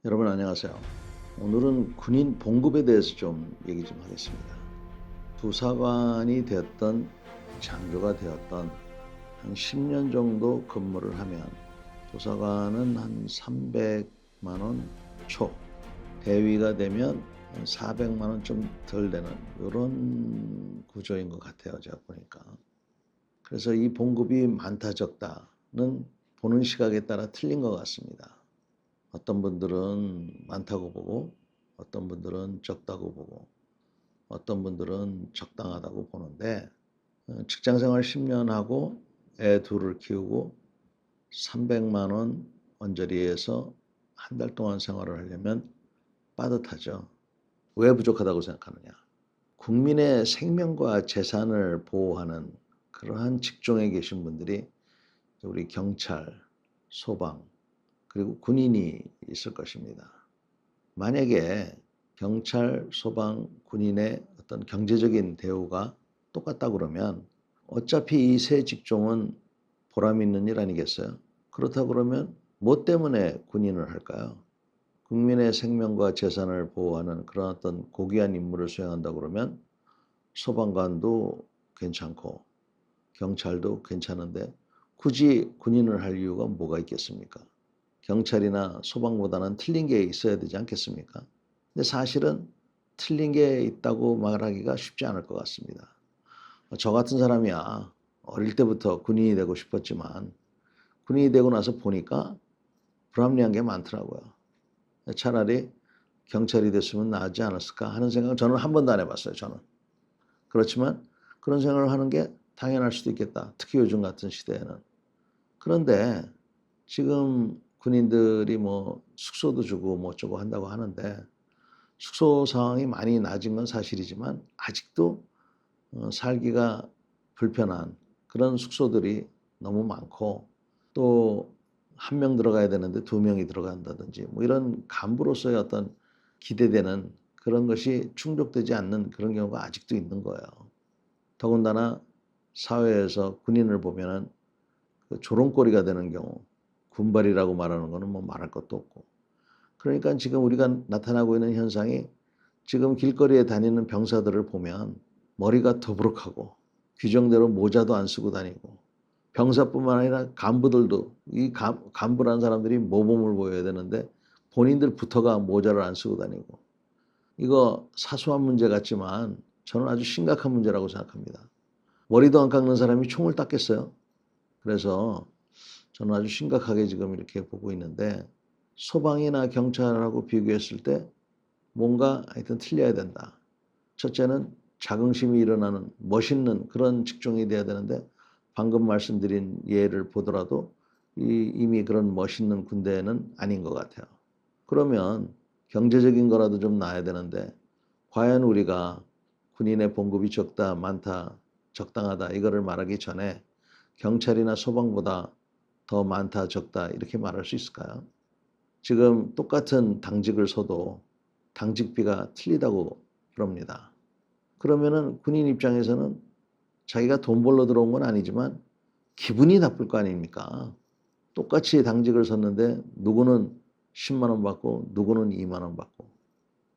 여러분 안녕하세요. 오늘은 군인 봉급에 대해서 좀 얘기 좀 하겠습니다. 부사관이 되었던 장교가 되었던 한 10년 정도 근무를 하면 부사관은 한 300만 원 초, 대위가 되면 한 400만 원 좀 덜 되는 이런 구조인 것 같아요. 제가 보니까. 그래서 이 봉급이 많다 적다는 보는 시각에 따라 틀린 것 같습니다. 어떤 분들은 많다고 보고 어떤 분들은 적다고 보고 어떤 분들은 적당하다고 보는데 직장생활 10년 하고 애 둘을 키우고 300만 원 언저리에서 한 달 동안 생활을 하려면 빠듯하죠. 왜 부족하다고 생각하느냐? 국민의 생명과 재산을 보호하는 그러한 직종에 계신 분들이 우리 경찰, 소방, 그리고 군인이 있을 것입니다. 만약에 경찰, 소방, 군인의 어떤 경제적인 대우가 똑같다 그러면 어차피 이 세 직종은 보람 있는 일 아니겠어요? 그렇다 그러면 뭐 때문에 군인을 할까요? 국민의 생명과 재산을 보호하는 그런 어떤 고귀한 임무를 수행한다 그러면 소방관도 괜찮고 경찰도 괜찮은데 굳이 군인을 할 이유가 뭐가 있겠습니까? 경찰이나 소방보다는 틀린 게 있어야 되지 않겠습니까? 근데 사실은 틀린 게 있다고 말하기가 쉽지 않을 것 같습니다. 저 같은 사람이야 어릴 때부터 군인이 되고 싶었지만 군인이 되고 나서 보니까 불합리한 게 많더라고요. 차라리 경찰이 됐으면 나았지 않았을까 하는 생각을 저는 한 번도 안 해봤어요. 저는. 그렇지만 그런 생각을 하는 게 당연할 수도 있겠다. 특히 요즘 같은 시대에는. 그런데 지금 군인들이 뭐 숙소도 주고 뭐 어쩌고 한다고 하는데 숙소 상황이 많이 낮은 건 사실이지만 아직도 살기가 불편한 그런 숙소들이 너무 많고 또 한 명 들어가야 되는데 두 명이 들어간다든지 뭐 이런 간부로서의 어떤 기대되는 그런 것이 충족되지 않는 그런 경우가 아직도 있는 거예요. 더군다나 사회에서 군인을 보면은 그 조롱거리가 되는 경우, 군발이라고 말하는 거는 뭐 말할 것도 없고. 그러니까 지금 우리가 나타나고 있는 현상이 지금 길거리에 다니는 병사들을 보면 머리가 더부룩하고 규정대로 모자도 안 쓰고 다니고 병사뿐만 아니라 간부들도 이 간부라는 사람들이 모범을 보여야 되는데 본인들부터가 모자를 안 쓰고 다니고 이거 사소한 문제 같지만 저는 아주 심각한 문제라고 생각합니다. 머리도 안 깎는 사람이 총을 땄겠어요? 그래서 저는 아주 심각하게 지금 이렇게 보고 있는데 소방이나 경찰하고 비교했을 때 뭔가 하여튼 틀려야 된다. 첫째는 자긍심이 일어나는 멋있는 그런 직종이 돼야 되는데 방금 말씀드린 예를 보더라도 이미 그런 멋있는 군대는 아닌 것 같아요. 그러면 경제적인 거라도 좀 나야 되는데 과연 우리가 군인의 봉급이 적다, 많다, 적당하다 이거를 말하기 전에 경찰이나 소방보다 더 많다, 적다 이렇게 말할 수 있을까요? 지금 똑같은 당직을 서도 당직비가 틀리다고 그럽니다. 그러면은 군인 입장에서는 자기가 돈 벌러 들어온 건 아니지만 기분이 나쁠 거 아닙니까? 똑같이 당직을 섰는데 누구는 10만 원 받고 누구는 2만 원 받고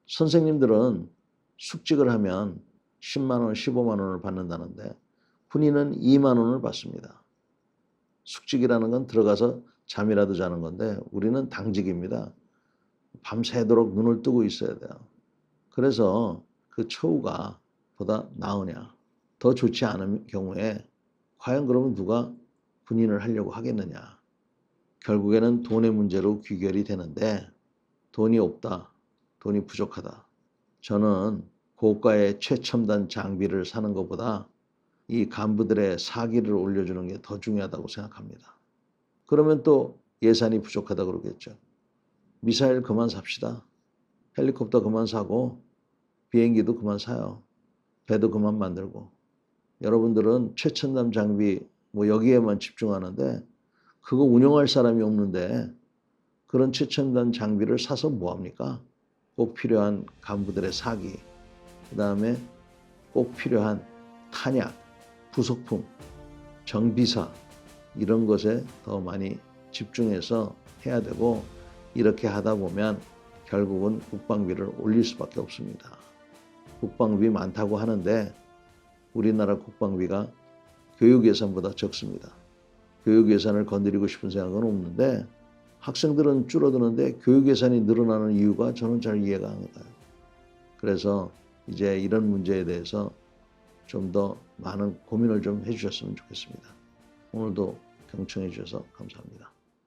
선생님들은 숙직을 하면 10만 원, 15만 원을 받는다는데 군인은 2만 원을 받습니다. 숙직이라는 건 들어가서 잠이라도 자는 건데 우리는 당직입니다. 밤새도록 눈을 뜨고 있어야 돼요. 그래서 그 처우가 보다 나으냐, 더 좋지 않은 경우에 과연 그러면 누가 군인을 하려고 하겠느냐. 결국에는 돈의 문제로 귀결이 되는데 돈이 없다, 돈이 부족하다. 저는 고가의 최첨단 장비를 사는 것보다 이 간부들의 사기를 올려주는 게 더 중요하다고 생각합니다. 그러면 또 예산이 부족하다 그러겠죠. 미사일 그만 삽시다. 헬리콥터 그만 사고 비행기도 그만 사요. 배도 그만 만들고. 여러분들은 최첨단 장비 뭐 여기에만 집중하는데 그거 운영할 사람이 없는데 그런 최첨단 장비를 사서 뭐합니까? 꼭 필요한 간부들의 사기, 그 다음에 꼭 필요한 탄약, 부속품, 정비사 이런 것에 더 많이 집중해서 해야 되고 이렇게 하다 보면 결국은 국방비를 올릴 수밖에 없습니다. 국방비 많다고 하는데 우리나라 국방비가 교육 예산보다 적습니다. 교육 예산을 건드리고 싶은 생각은 없는데 학생들은 줄어드는데 교육 예산이 늘어나는 이유가 저는 잘 이해가 안 가요. 그래서 이제 이런 문제에 대해서 좀 더 많은 고민을 좀 해주셨으면 좋겠습니다. 오늘도 경청해 주셔서 감사합니다.